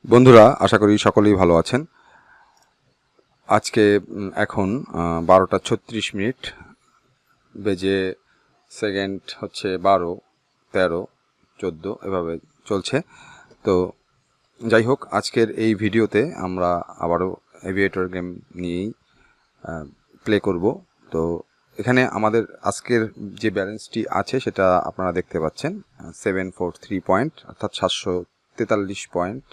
বন্ধুরা, আশা করি সকলেই ভালো আছেন। আজকে এখন 12টা 36 মিনিট বেজে সেকেন্ড হচ্ছে 12, 13, 14 এভাবে চলছে। তো যাই হোক, আজকের এই ভিডিওতে আমরা আবারও এভিয়েটর গেম নিয়েই প্লে করব। তো এখানে আমাদের আজকের যে ব্যালেন্সটি আছে সেটা আপনারা দেখতে পাচ্ছেন, 743 পয়েন্ট, অর্থাৎ 743 পয়েন্ট।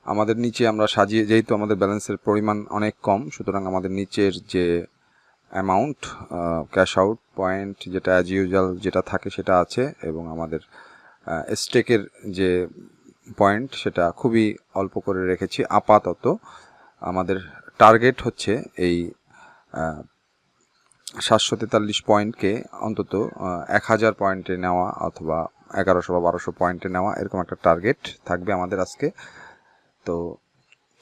আমাদের নিচে আমরা সাজিয়ে, যেহেতু আমাদের ব্যালেন্সের পরিমাণ অনেক কম, সুতরাং আমাদের নিচের যে অ্যামাউন্ট ক্যাশ আউট পয়েন্ট যেটা অ্যাজ ইউজুয়াল যেটা থাকে সেটা আছে, এবং আমাদের স্টেকের যে পয়েন্ট সেটা খুবই অল্প করে রেখেছি আপাতত। আমাদের টার্গেট হচ্ছে এই 743 পয়েন্টকে অন্তত 1000 পয়েন্টে নেওয়া, অথবা 1100 বা 1200 পয়েন্টে নেওয়া, এরকম একটা টার্গেট থাকবে আমাদের আজকে। তো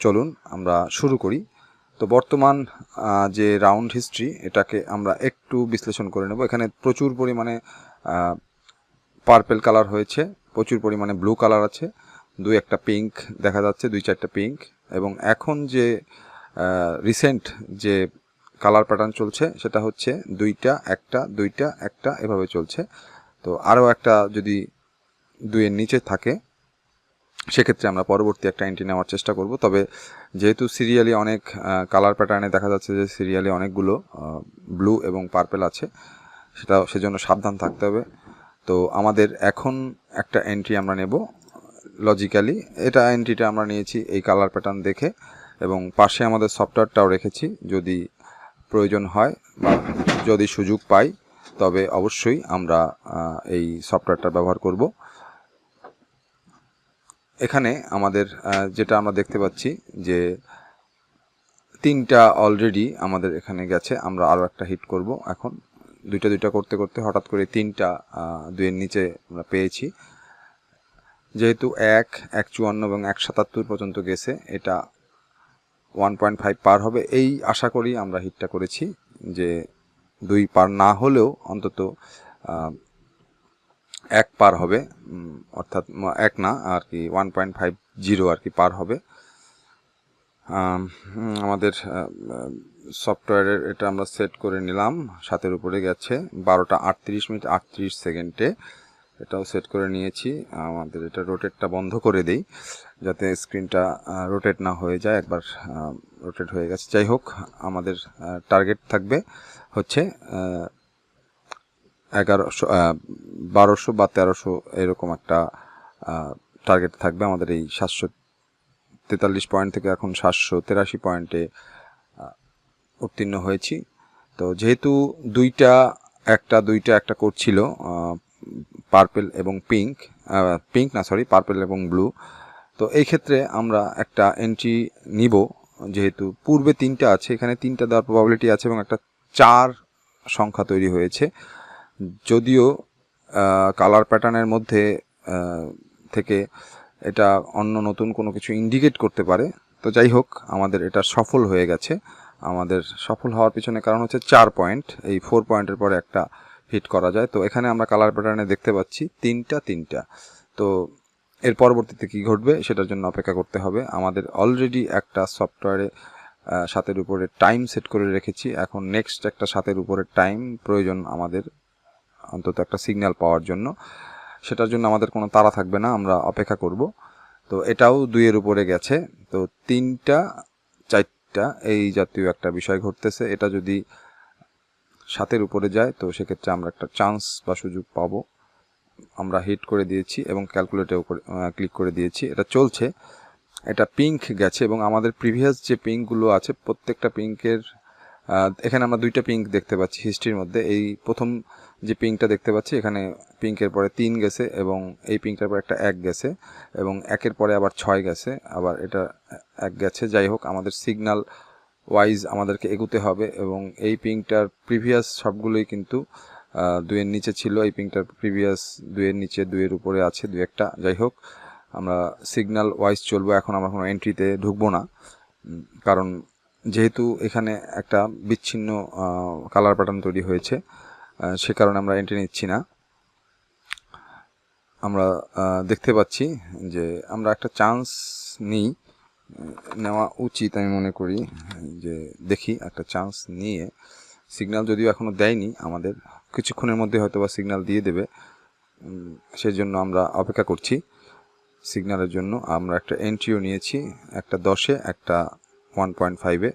চলুন আমরা শুরু করি। তো বর্তমান যে রাউন্ড হিস্ট্রি, এটাকে আমরা একটু বিশ্লেষণ করে নেব। এখানে প্রচুর পরিমাণে পার্পেল কালার হয়েছে, প্রচুর পরিমাণে ব্লু কালার আছে, দুই একটা পিঙ্ক দেখা যাচ্ছে, 2-4টা পিঙ্ক, এবং এখন যে রিসেন্ট যে কালার প্যাটার্ন চলছে সেটা হচ্ছে 2টা 1টা 2টা 1টা এভাবে চলছে। তো আরও একটা যদি 2-এর নিচে থাকে সেক্ষেত্রে আমরা পরবর্তী একটা এন্ট্রি নেওয়ার চেষ্টা করব। তবে যেহেতু সিরিয়ালি অনেক কালার প্যাটার্নে দেখা যাচ্ছে যে সিরিয়ালি অনেকগুলো ব্লু এবং পার্পেল আছে, সেজন্য সাবধান থাকতে হবে। তো আমাদের এখন একটা এন্ট্রি আমরা নেব লজিক্যালি। এন্ট্রিটা আমরা নিয়েছি এই কালার প্যাটার্ন দেখে, এবং পাশে আমাদের সফটওয়্যারটাও রেখেছি, যদি প্রয়োজন হয় বা যদি সুযোগ পাই তবে অবশ্যই আমরা এই সফটওয়্যারটা ব্যবহার করব। এখানে আমাদের যেটা আমরা দেখতে পাচ্ছি যে 3টা অলরেডি আমাদের এখানে গেছে, আমরা আরও একটা হিট করব। এখন 2টা করতে করতে হঠাৎ করে 3টা 2-এর নিচে আমরা পেয়েছি। যেহেতু 154 এবং 177 পর্যন্ত গেছে, এটা 1.5 পার হবে এই আশা করি আমরা হিটটা করেছি, যে 2 পার না হলেও অন্তত 1 পার হবে, অর্থাৎ 1 না আর কি 1.50 আর কি পার হবে। আমাদের সফটওয়্যারের এটা আমরা সেট করে নিলাম, 7-এর উপরে গেছে, 12টা 38 মিনিট 38 সেকেন্ডে এটাও সেট করে নিয়েছি। আমাদের এটা রোটেটটা বন্ধ করে দেই যাতে স্ক্রিনটা রোটেট না হয়ে যায়, একবার রোটেট হয়ে গেছে। যাই হোক, আমাদের টার্গেট থাকবে হচ্ছে 1100 1200 বা 1300 এরকম একটা টার্গেট থাকবে আমাদের। এই 743 পয়েন্ট থেকে এখন 783 পয়েন্টে উত্তীর্ণ হয়েছি। তো যেহেতু 2টা 1টা করছিল পার্পেল এবং পার্পেল এবং ব্লু, তো এই ক্ষেত্রে আমরা একটা এন্ট্রি নিব। যেহেতু পূর্বে 3টা আছে, এখানে 3টা দেওয়ার প্রবাবিলিটি আছে, এবং একটা 4 সংখ্যা তৈরি হয়েছে। যদিও কালার প্যাটার্নের মধ্যে থেকে এটা অন্য নতুন কোনো কিছু ইন্ডিকেট করতে পারে। তো যাই হোক, আমাদের এটা সফল হয়ে গেছে। আমাদের সফল হওয়ার পিছনে কারণ হচ্ছে 4 পয়েন্ট, এই 4 পয়েন্টের পরে একটা হিট করা যায়। তো এখানে আমরা কালার প্যাটার্নে দেখতে পাচ্ছি 3টা। তো এর পরবর্তীতে কি ঘটবে সেটার জন্য অপেক্ষা করতে হবে। আমাদের অলরেডি একটা সফটওয়্যারে 7-এর উপরে টাইম সেট করে রেখেছি। এখন নেক্সট একটা 7-এর উপরে টাইম প্রয়োজন আমাদের, অন্তত একটা সিগন্যাল পাওয়ার জন্য। সেটার জন্য আমাদের কোনো তাড়া থাকবে না, আমরা অপেক্ষা করব। তো এটাও 2-এর উপরে গেছে। তো 3টা 4টা এই জাতীয় একটা বিষয় ঘটতেছে। এটা যদি 7-এর উপরে যায় তো সেক্ষেত্রে আমরা একটা চান্স বা সুযোগ পাবো। আমরা হিট করে দিয়েছি এবং ক্যালকুলেটেও ক্লিক করে দিয়েছি, এটা চলছে। এটা পিঙ্ক গেছে, এবং আমাদের প্রিভিয়াস যে পিঙ্কগুলো আছে প্রত্যেকটা পিঙ্কের এখানে আমরা 2টা পিঙ্ক দেখতে পাচ্ছি হিস্ট্রির মধ্যে। এই প্রথম যে পিঙ্কটা দেখতে পাচ্ছি, এখানে পিঙ্কের পরে 3 গেছে, এবং এই পিঙ্কটার পরে একটা 1 গেছে, এবং 1-এর পরে আবার 6 গেছে, আবার এটা 1 গেছে। যাই হোক, আমাদের সিগন্যাল ওয়াইজ আমাদেরকে এগুতে হবে, এবং এই পিঙ্কটার প্রিভিয়াস সবগুলোই কিন্তু 2-এর নিচে ছিল। এই পিঙ্কটার প্রিভিয়াস 2-এর নিচে, 2-এর উপরে আছে 2-একটা। যাই হোক, আমরা সিগন্যাল ওয়াইজ চলবো। এখন আমরা কোনো এন্ট্রিতে ঢুকবো না, কারণ যেহেতু এখানে একটা বিচ্ছিন্ন কালার প্যাটার্ন তৈরি হয়েছে, সে কারণে আমরা এন্ট্রি নিচ্ছি না। আমরা দেখতে পাচ্ছি যে আমরা একটা চান্স নিই, নেওয়া উচিত আমি মনে করি, যে দেখি একটা চান্স নিয়ে। সিগন্যাল যদিও এখনও দেয়নি আমাদের, কিছুক্ষণের মধ্যে হয়তো বা সিগন্যাল দিয়ে দেবে, সেই জন্য আমরা অপেক্ষা করছি সিগন্যালের জন্য। আমরা একটা এন্ট্রিও নিয়েছি, একটা 10-এ, একটা 1.5-এ।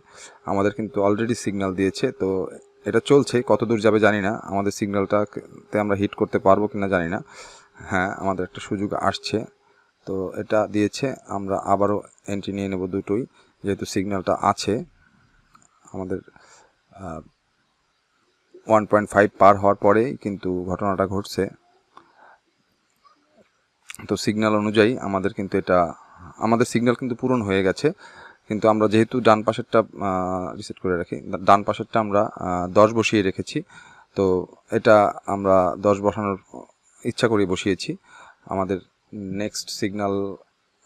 আমাদের কিন্তু অলরেডি সিগন্যাল দিয়েছে, তো এটা চলছে, কত দূর যাবে জানি না। আমাদের সিগন্যালটাতে আমরা হিট করতে পারবো কিনা জানি না। হ্যাঁ, আমাদের একটা সুযোগ আসছে, তো এটা দিয়েছে। আমরা আবারও এন্ট্রি নিয়ে নেব দুটোই, যেহেতু সিগন্যালটা আছে। আমাদের 1.5 পার হওয়ার পরেই কিন্তু ঘটনাটা ঘটছে। তো সিগন্যাল অনুযায়ী আমাদের কিন্তু আমাদের সিগন্যাল কিন্তু পূরণ হয়ে গেছে, কিন্তু আমরা যেহেতু ডান পাশেরটা রিসেট করে রাখি, ডান পাশেরটা আমরা 10 বসিয়ে রেখেছি। তো এটা আমরা 10 বসানোর ইচ্ছা করে বসিয়েছি। আমাদের নেক্সট সিগন্যাল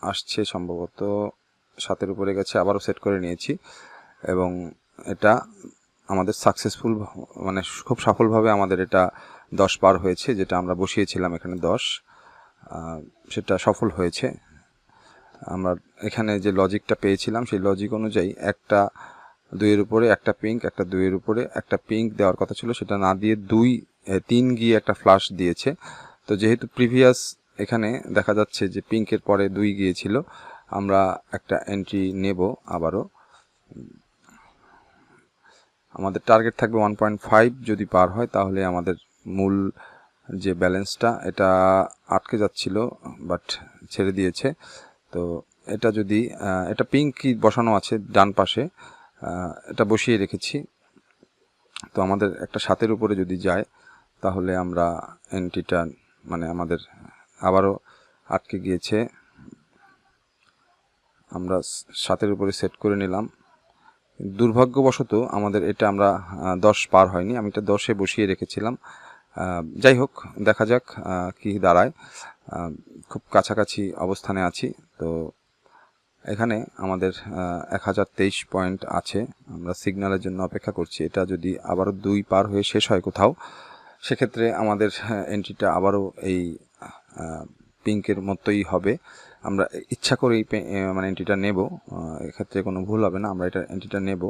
আসছে সম্ভবত 7-এর উপরে গেছে, আবারও সেট করে নিয়েছি, এবং এটা আমাদের সাকসেসফুল, মানে খুব সফলভাবে আমাদের এটা 10 পার হয়েছে, যেটা আমরা বসিয়েছিলাম এখানে 10, সেটা সফল হয়েছে। আমরা এখানে যে লজিকটা পেয়েছিলাম সেই লজিক অনুযায়ী একটা 2-এর উপরে একটা পিঙ্ক, একটা 2-এর উপরে একটা পিঙ্ক দেওয়ার কথা ছিল, সেটা না দিয়ে 3 গিয়ে একটা ফ্লাশ দিয়েছে। তো যেহেতু প্রিভিয়াস এখানে দেখা যাচ্ছে যে পিঙ্কের পরে 2 গিয়েছিল, আমরা একটা এন্ট্রি নেব আবারও। আমাদের টার্গেট থাকবে 1.5, যদি পার হয় তাহলে আমাদের মূল যে ব্যালেন্সটা এটা আটকে যাচ্ছিল, বাট ছেড়ে দিয়েছে। তো এটা যদি এটা পিঙ্কই বসানো আছে ডান পাশে, এটা বসিয়ে রেখেছি। তো আমাদের একটা 7-এর উপরে যদি যায় তাহলে আমরা এন্ট্রিটা, মানে আমাদের আবারও আটকে গিয়েছে, আমরা 7-এর উপরে সেট করে নিলাম। দুর্ভাগ্যবশত আমাদের এটা আমরা 10 পার হয়নি, আমি এটা 10-এ বসিয়ে রেখেছিলাম। যাই হোক, দেখা যাক কি দাঁড়ায়। খুব কাছাকাছি অবস্থানে আছি। তো এখানে আমাদের 1023 পয়েন্ট আছে, আমরা সিগন্যালের জন্য অপেক্ষা করছি। এটা যদি আবারও 2 পার হয়ে শেষ হয় কোথাও, সেক্ষেত্রে আমাদের এন্ট্রিটা আবারও এই পিঙ্কের মতোই হবে। আমরা ইচ্ছা করেই মানে এন্ট্রিটা নেব, এক্ষেত্রে কোনো ভুল হবে না, আমরা এটা এন্ট্রিটা নেব।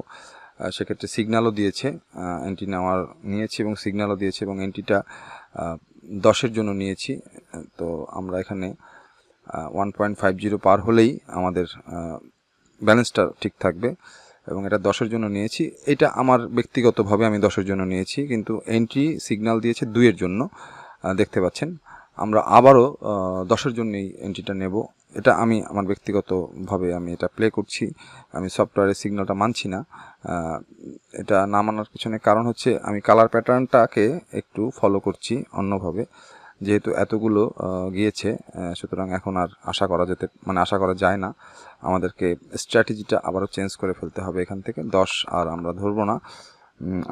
সেক্ষেত্রে সিগন্যালও দিয়েছে, এন্ট্রি নিয়েছি এবং সিগন্যালও দিয়েছে, এবং এন্ট্রিটা 10-এর জন্য নিয়েছি। তো আমরা এখানে 1.50 পার হলেই আমাদের ব্যালেন্সটা ঠিক থাকবে, এবং এটা 10-এর জন্য নিয়েছি। এটা আমার ব্যক্তিগতভাবে আমি 10-এর জন্য নিয়েছি, কিন্তু এন্ট্রি সিগন্যাল দিয়েছে 2-এর জন্য, দেখতে পাচ্ছেন। আমরা আবারও 10-এর জন্যই এন্ট্রিটা নেব। এটা আমি আমার ব্যক্তিগতভাবে আমি এটা প্লে করছি, আমি সফটওয়্যারের সিগন্যালটা মানছি না। এটা না মানার পিছনে কারণ হচ্ছে আমি কালার প্যাটার্নটাকে একটু ফলো করছি অন্যভাবে, যেহেতু এতগুলো গিয়েছে, সুতরাং এখন আর আশা করা যায় না। আমাদেরকে স্ট্র্যাটেজিটা আবারও চেঞ্জ করে ফেলতে হবে। এখান থেকে 10 আর আমরা ধরবো না,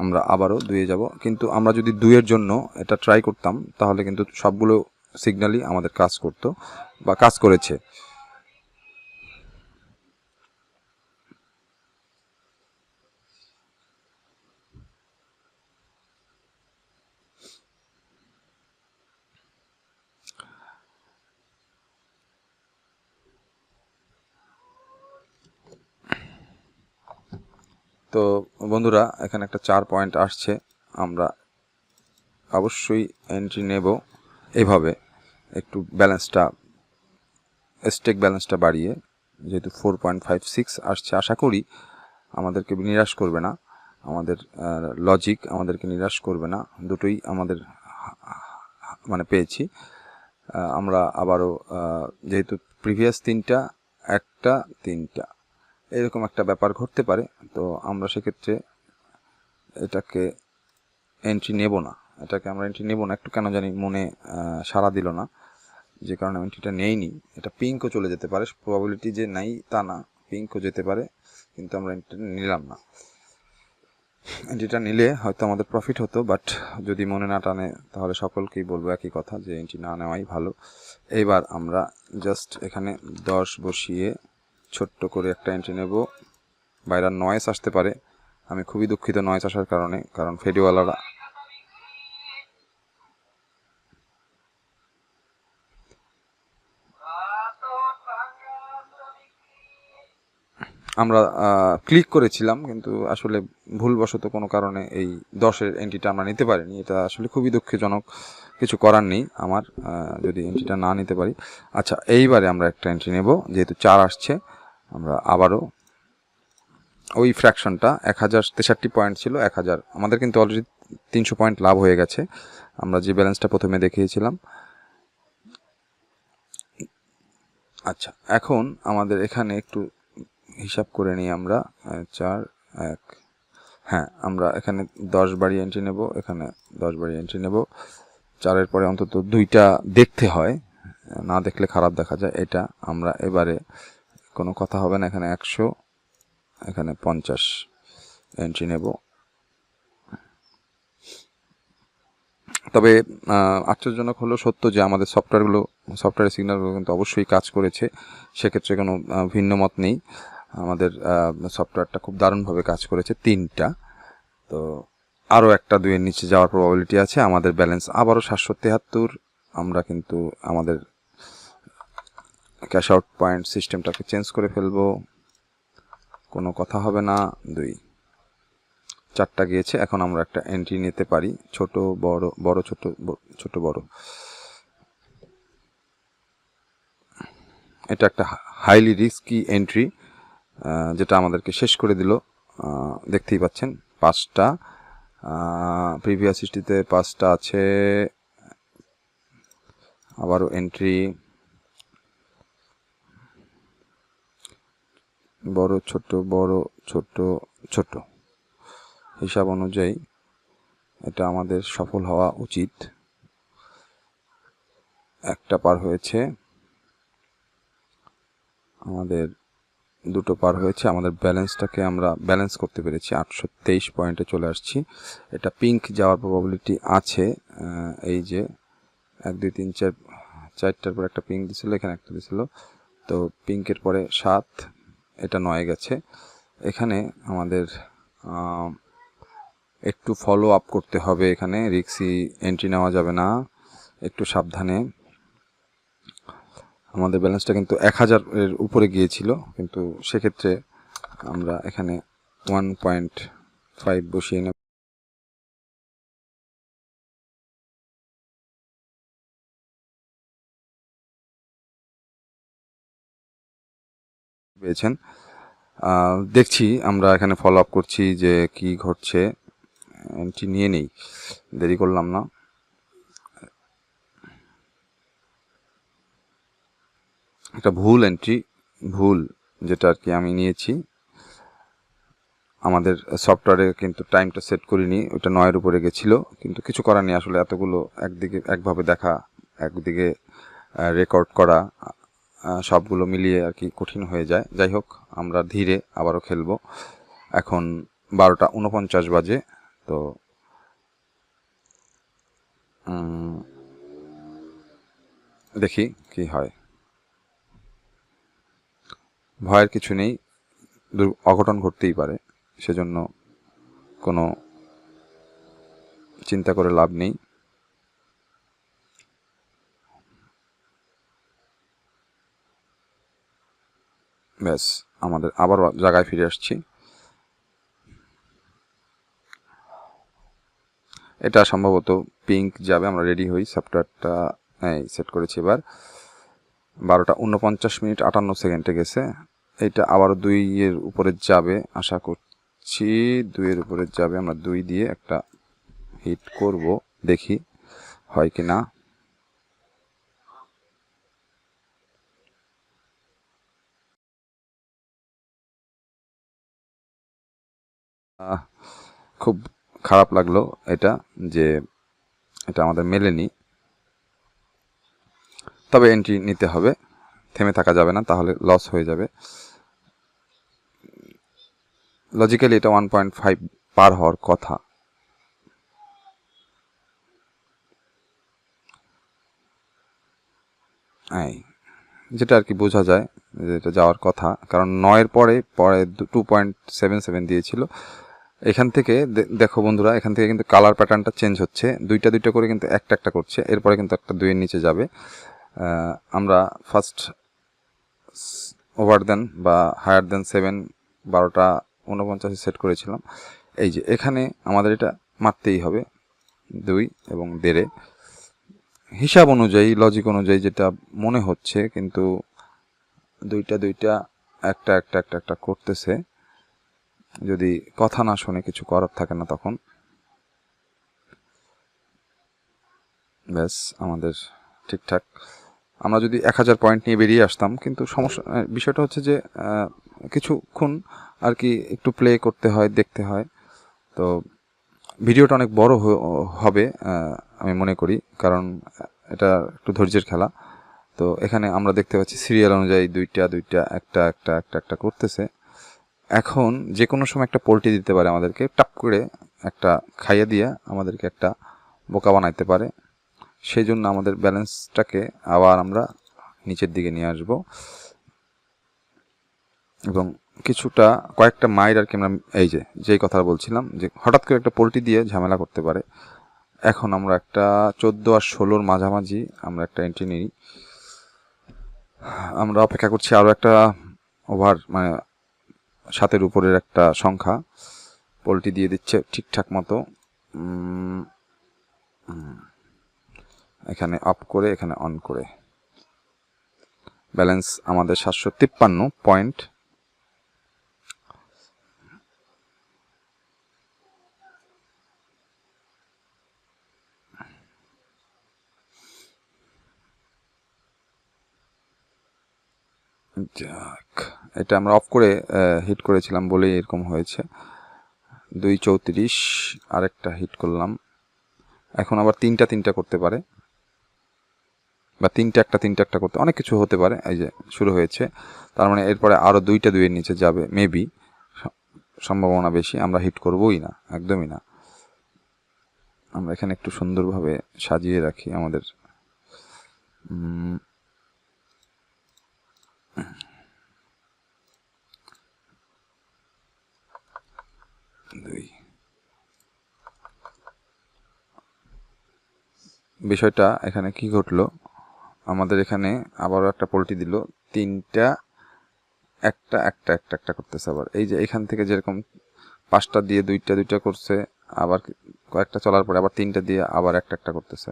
আমরা আবারও 2-এ যাব। কিন্তু আমরা যদি 2-এর জন্য এটা ট্রাই করতাম তাহলে কিন্তু সবগুলো সিগন্যালই আমাদের কাজ করতো বা কাজ করেছে। তো বন্ধুরা, এখানে একটা 4 পয়েন্ট আসছে, আমরা অবশ্যই এন্ট্রি নেব এইভাবে, একটু স্টেক ব্যালেন্সটা বাড়িয়ে, যেহেতু 4.56 আসছে, আশা করি আমাদেরকে নিরাশ করবে না, আমাদের লজিক আমাদেরকে নিরাশ করবে না। দুটোই আমাদের মানে পেয়েছি। আমরা আবারও যেহেতু প্রিভিয়াস 3টা, একটা 3টা এরকম একটা ব্যাপার ঘটতে পারে, তো আমরা সেক্ষেত্রে এটাকে এন্ট্রি নেব না, একটু কেন জানি মনে সাড়া দিল না, যে কারণে এন্ট্রিটা নেইনি। এটা পিঙ্কও চলে যেতে পারে, প্রবাবিলিটি যে নাই তা না, পিঙ্কও যেতে পারে, কিন্তু আমরা এন্ট্রিটা নিলাম না। এন্ট্রিটা নিলে হয়তো আমাদের প্রফিট হতো, বাট যদি মনে না টানে তাহলে সকলকেই বলবো একই কথা, যে এন্ট্রি না নেওয়াই ভালো। এইবার আমরা জাস্ট এখানে 10 বসিয়ে ছোট্ট করে একটা এন্ট্রি নেব। বাইরে নয়েস আসতে পারে, আমি খুবই দুঃখিত নয়েস আসার কারণে, কারণ ফেরিওয়ালারা আমরা ক্লিক করেছিলাম, কিন্তু আসলে ভুলবশত কোনো কারণে এই 10-এর এন্ট্রিটা আমরা নিতে পারিনি। এটা আসলে খুবই দুঃখজনক, কিছু করার নেই আমার যদি এন্ট্রিটা না নিতে পারি। আচ্ছা, এইবারে আমরা একটা এন্ট্রি নেব, যেহেতু 4 আসছে। আমরা আবারও ওই ফ্র্যাকশনটা 1063 পয়েন্ট ছিল, 1000 আমাদের কিন্তু অলরেডি 300 পয়েন্ট লাভ হয়ে গেছে আমরা যে ব্যালেন্সটা প্রথমে দেখিয়েছিলাম। আচ্ছা, এখন আমাদের এখানে একটু হিসাব করে নিই আমরা। 4 1, হ্যাঁ, আমরা এখানে 10 বাড়ি এন্ট্রি নেব, এখানে 10 বাড়ি এন্ট্রি নেব। 4-এর পরে অন্তত 2টা দেখতে হয়, না দেখলে খারাপ দেখা যায়। এটা আমরা এবারে কোনো কথা হবে না, এখানে 100, এখানে 50 এন্ট্রি নেব। তবে আশ্চর্যজনক হলো সত্য যে আমাদের সফটওয়্যারের সিগন্যালগুলো কিন্তু অবশ্যই কাজ করেছে, সেক্ষেত্রে কোনো ভিন্ন মত নেই। আমাদের সফটওয়্যারটা খুব দারুণভাবে কাজ করেছে 3টা। তো আরও একটা 2-এর নিচে যাওয়ার প্রবাবিলিটি আছে। আমাদের ব্যালেন্স আবারও 773। আমরা কিন্তু আমাদের ক্যাশ আউট পয়েন্ট সিস্টেমটাকে চেঞ্জ করে ফেলবো, কোনো কথা হবে না। 2 4টা গিয়েছে, এখন আমরা একটা এন্ট্রি নিতে পারি, ছোট বড় বড় ছোট ছোট বড়। এটা একটা হাইলি রিস্কি এন্ট্রি, যেটা আমাদেরকে শেষ করে দিল। দেখতেই পাচ্ছেন 5টা, প্রিভিয়াস হিস্ট্রিতে 5টা আছে। আবারও এন্ট্রি, বড় ছোট বড় ছোট ছোট, হিসাব অনুযায়ী এটা আমাদের সফল হওয়া উচিত। একটা পার হয়েছে, আমাদের 2টো পার হয়েছে। আমাদের ব্যালেন্সটাকে আমরা ব্যালেন্স করতে পেরেছি, 823 পয়েন্টে চলে আসছি। এটা পিঙ্ক যাওয়ার প্রবাবিলিটি আছে। এই যে 1 2 3 4 4টার পর একটা পিঙ্ক দিছিল, এখানে একটা দিছিল, তো পিঙ্কের পরে 7, এটা 9 গেছে। এখানে আমাদের একটু ফলো আপ করতে হবে, এখানে রিক্সি এন্ট্রি নেওয়া যাবে না, একটু সাবধানে। আমাদের ব্যালেন্সটা কিন্তু 1000-এর উপরে গিয়েছিল, কিন্তু সেক্ষেত্রে আমরা এখানে 1.5 বসিয়ে নেব। পেয়েছেন, দেখছি আমরা এখানে ফলো আপ করছি যে কি ঘটছে। এন্ট্রি নিয়ে নেই, দেরি করলাম না। একটা ভুল এন্ট্রি, ভুল যেটা আর কি আমি নিয়েছি। আমাদের সফটওয়্যারে কিন্তু টাইমটা সেট করিনি, ওটা 9-এর উপরে গেছিল, কিন্তু কিছু করার নেই। আসলে এতগুলো একদিকে একভাবে দেখা, একদিকে রেকর্ড করা, সবগুলো মিলিয়ে আর কি কঠিন হয়ে যায়। যাই হোক, আমরা ধীরে আবারও খেলবো। এখন 12টা 49 বাজে, তো দেখি কি হয়। ভয়ের কিছু নেই, অঘটন ঘটতেই পারে, সেজন্য কোনো চিন্তা করে লাভ নেই। ব্যাস, আমাদের আবার জায়গায় ফিরে আসছি। এটা সম্ভবত পিঙ্ক যাবে, আমরা রেডি হই। সফটওয়্যারটা সেট করেছি। এবার 12টা 49 মিনিট 58 সেকেন্ডে গেছে। এটা আবারও 2-এর উপরে যাবে আশা করছি, 2-এর উপরে যাবে। আমরা 2 দিয়ে একটা হিট করব, দেখি হয় কি না। খুব খারাপ লাগলো এটা, যে এটা আমাদের মেলেনি। তবে এন্ট্রি নিতে হবে, থেমে থাকা যাবে না, তাহলে লস হয়ে যাবে। লজিক্যালি এটা 1.5 পার হওয়ার কথা। যেটা আর কি বোঝা যায় যে এটা যাওয়ার কথা, কারণ 9-এর পরে 2.77 দিয়েছিল। এখান থেকে দেখো বন্ধুরা, এখান থেকে কিন্তু কালার প্যাটার্নটা চেঞ্জ হচ্ছে, 2টা করে কিন্তু একটা করছে, এরপরে কিন্তু একটা 2-এর নিচে যাবে। আমরা ফার্স্ট ওভার দেন বা হায়ার দেন 7 12:49 সেট করেছিলাম। এই যে এখানে আমাদের এটা মারতেই হবে 2 এবং 1.5 হিসাব অনুযায়ী, লজিক অনুযায়ী যেটা মনে হচ্ছে, কিন্তু দুইটা একটা করতেছে। যদি কথা না শুনে কিছু করার থাকে না তখন ব্যাস আমাদের ঠিকঠাক। আমরা যদি 1000 পয়েন্ট নিয়ে বেরিয়ে আসতাম, কিন্তু বিষয়টা হচ্ছে যে কিছুক্ষণ আর কি একটু প্লে করতে হয়, দেখতে হয়। তো ভিডিওটা অনেক বড় হবে আমি মনে করি, কারণ এটা একটু ধৈর্যের খেলা। তো এখানে আমরা দেখতে পাচ্ছি সিরিয়াল অনুযায়ী দুইটা একটা করতেছে। এখন যে কোনো সময় একটা পোল্টি দিতে পারে আমাদেরকে, টাপ করে একটা খাইয়ে দিয়ে আমাদেরকে একটা বোকা বানাইতে পারে। সেই জন্য আমাদের ব্যালেন্সটাকে আবার আমরা নিচের দিকে নিয়ে আসব এবং কিছুটা কয়েকটা মাইর আর কি আমরা এই যেই কথা বলছিলাম যে হঠাৎ করে একটা পোল্টি দিয়ে ঝামেলা করতে পারে। এখন আমরা একটা 14 আর 16 মাঝামাঝি আমরা একটা এন্ট্রি নিই। আমরা অপেক্ষা করছি আরও একটা ওভার, মানে 7-এর উপরের একটা সংখ্যা পোল্টি দিয়ে দিচ্ছে ঠিকঠাক মতো। এখানে অফ করে এখানে অন করে ব্যালেন্স আমাদের 753 পয়েন্ট। যাক, এটা আমরা অফ করে হিট করেছিলাম বলেই এরকম হয়েছে। 2:34 আরেকটা হিট করলাম। এখন আবার তিনটা করতে পারে, বা তিনটা একটা করতে অনেক কিছু হতে পারে। এই যে শুরু হয়েছে, তার মানে এরপরে আরও 2-2 এর নিচে যাবে মেবি, সম্ভাবনা বেশি। আমরা হিট করবই না, একদমই না। আমরা এখানে একটু সুন্দরভাবে সাজিয়ে রাখি আমাদের বিষয়টা এখানে কি ঘটলো, আমাদের এখানে আবারও একটা পোল্টি দিল, তিনটা একটা করতেছে। আবার এই যে এখান থেকে যেরকম 5টা দিয়ে দুইটা করছে, আবার কয়েকটা চলার পরে আবার 3টা দিয়ে আবার একটা করতেছে।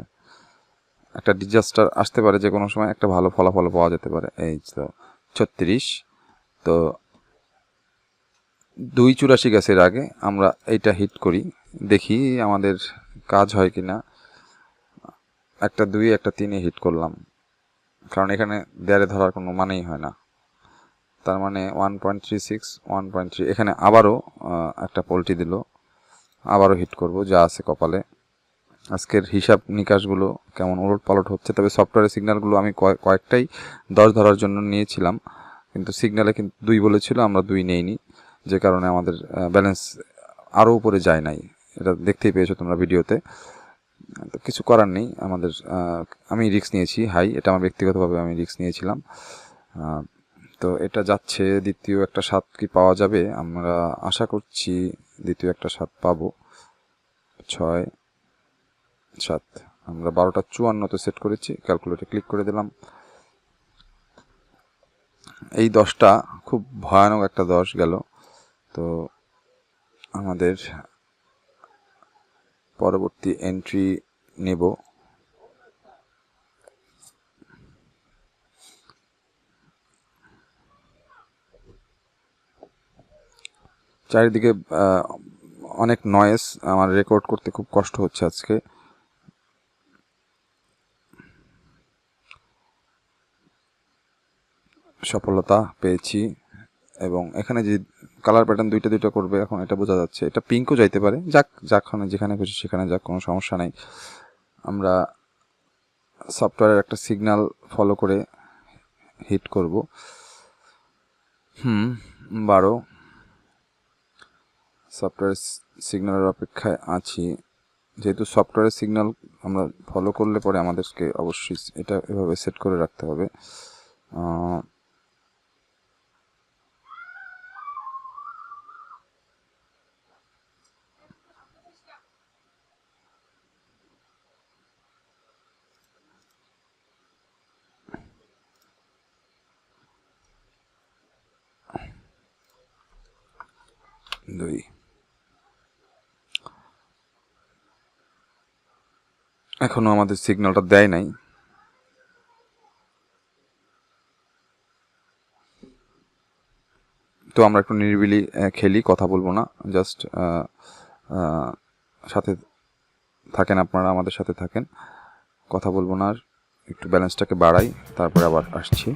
একটা ডিজাস্টার আসতে পারে যে কোনো সময়, একটা ভালো ফলাফল পাওয়া যেতে পারে। এই তো 36। তো 284 গাছের আগে আমরা এইটা হিট করি, দেখি আমাদের কাজ হয় কিনা। একটা 2 একটা 3-এ হিট করলাম, কারণ এখানে দেয়ারে ধরার কোনো মানেই হয় না। তার মানে 1.36 1.3। এখানে আবারও একটা পোল্টি দিল, আবারও হিট করব যা আছে কপালে। আজকের হিসাব নিকাশগুলো কেমন ওলট পালট হচ্ছে। তবে সফটওয়্যারের সিগন্যালগুলো আমি কয়েকটাই 10 ধরার জন্য নিয়েছিলাম, কিন্তু সিগন্যালে কিন্তু 2 বলেছিল, আমরা 2 নেইনি, যে কারণে আমাদের ব্যালেন্স আরও উপরে যায় নাই। এটা দেখতেই পেয়েছো তোমরা ভিডিওতে। তো কিছু করার নেই আমাদের। আমি রিস্ক নিয়েছি হাই, এটা আমার ব্যক্তিগতভাবে আমি রিস্ক নিয়েছিলাম। তো এটা যাচ্ছে দ্বিতীয় একটা 7 কি পাওয়া যাবে, আমরা আশা করছি দ্বিতীয় একটা 7 পাবো। 6-7 আমরা 12:54 সেট করেছি, ক্যালকুলেটরে ক্লিক করে দিলাম। এই 10টা খুব ভয়ানক একটা 10 গেল। তো আমাদের পরবর্তী এন্ট্রি নেব। চারিদিকে অনেক নয়েজ, আমার রেকর্ড করতে খুব কষ্ট হচ্ছে আজকে। সফলতা পেয়েছি, এবং এখানে যে কালার প্যাটার্ন দুইটা করবে, এখন এটা বোঝা যাচ্ছে। এটা পিঙ্কও যাইতে পারে, যেখানে খুশি সেখানে যাক, কোনো সমস্যা নাই। আমরা সফটওয়্যারের একটা সিগন্যাল ফলো করে হিট করব। 12 সফটওয়্যার সিগন্যালের অপেক্ষায় আছি। যেহেতু সফটওয়্যারের সিগন্যাল আমরা ফলো করলে পরে আমাদেরকে অবশ্যই এটা এভাবে সেট করে রাখতে হবে। 2 এখনো আমাদের সিগন্যালটা দেয় নাই। তো আমরা একটু নিরিবিলি খেলি, কথা বলবো না, জাস্ট সাথে থাকেন, আপনারা আমাদের সাথে থাকেন, কথা বলবো না, আর একটু ব্যালেন্সটাকে বাড়াই, তারপরে আবার আসছি।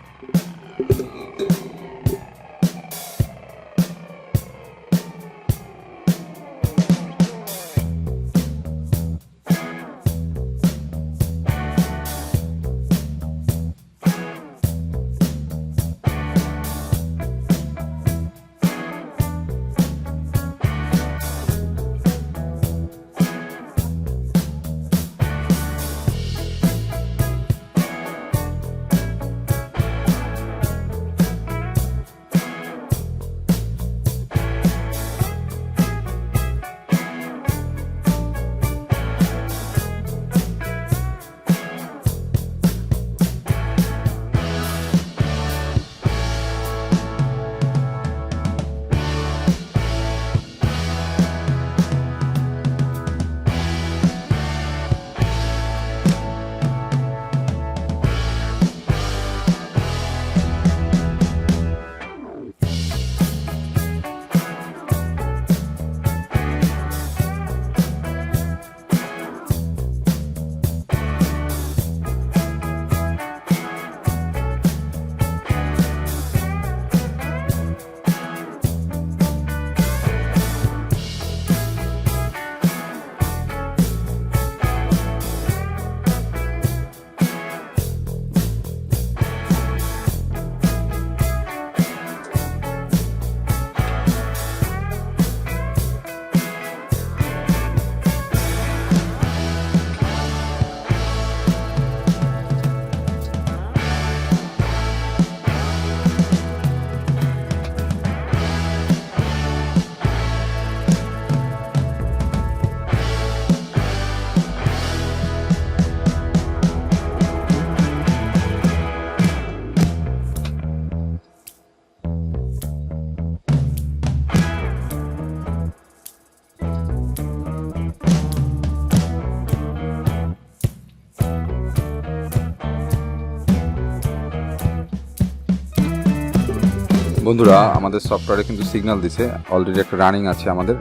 বন্ধুরা, আমাদের সফটওয়্যারে কিন্তু সিগন্যাল দিছে, অলরেডি একটা রানিং আছে আমাদের।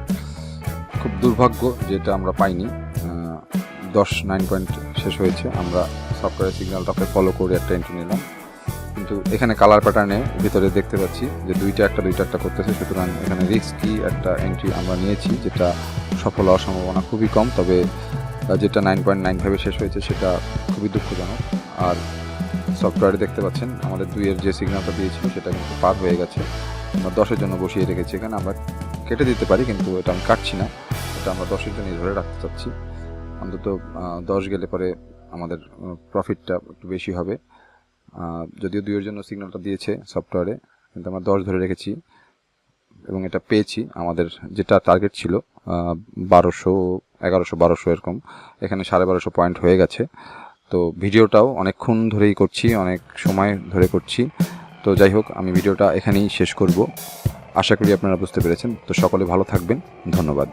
খুব দুর্ভাগ্য যেটা আমরা পাইনি, 9 পয়েন্ট শেষ হয়েছে। আমরা সফটওয়্যারের সিগন্যালটাকে ফলো করে একটা এন্ট্রি নিলাম, কিন্তু এখানে কালার প্যাটার্নে ভিতরে দেখতে পাচ্ছি যে দুইটা একটা করতেছে, সুতরাং এখানে রিস্কি একটা এন্ট্রি আমরা নিয়েছি, যেটা সফল হওয়ার সম্ভাবনা খুবই কম। তবে যেটা 9.95 শেষ হয়েছে সেটা খুবই দুঃখজনক। আর সফটওয়্যারে দেখতে পাচ্ছেন আমাদের 2 যে সিগন্যালটা দিয়েছিল সেটা কিন্তু পার হয়ে গেছে। আমরা 10 জন্য বসিয়ে রেখেছি এখানে, আমরা কেটে দিতে পারি কিন্তু এটা আমি কাটছি না, এটা আমরা 10 জনই ধরে রাখতে চাচ্ছি। অন্তত 10 গেলে পরে আমাদের প্রফিটটা একটু বেশি হবে। যদিও 2 জন্য সিগন্যালটা দিয়েছে সফটওয়্যারে, কিন্তু আমরা 10 ধরে রেখেছি এবং এটা পেয়েছি। আমাদের যেটা টার্গেট ছিল 1200, 1100, 1200 এরকম, এখানে 1250 পয়েন্ট হয়ে গেছে। তো ভিডিওটাও অনেকক্ষণ ধরেই করছি, অনেক সময় ধরে করছি। তো যাই হোক, আমি ভিডিওটা এখানেই শেষ করব। আশা করি আপনারা বুঝতে পেরেছেন। তো সকলে ভালো থাকবেন, ধন্যবাদ।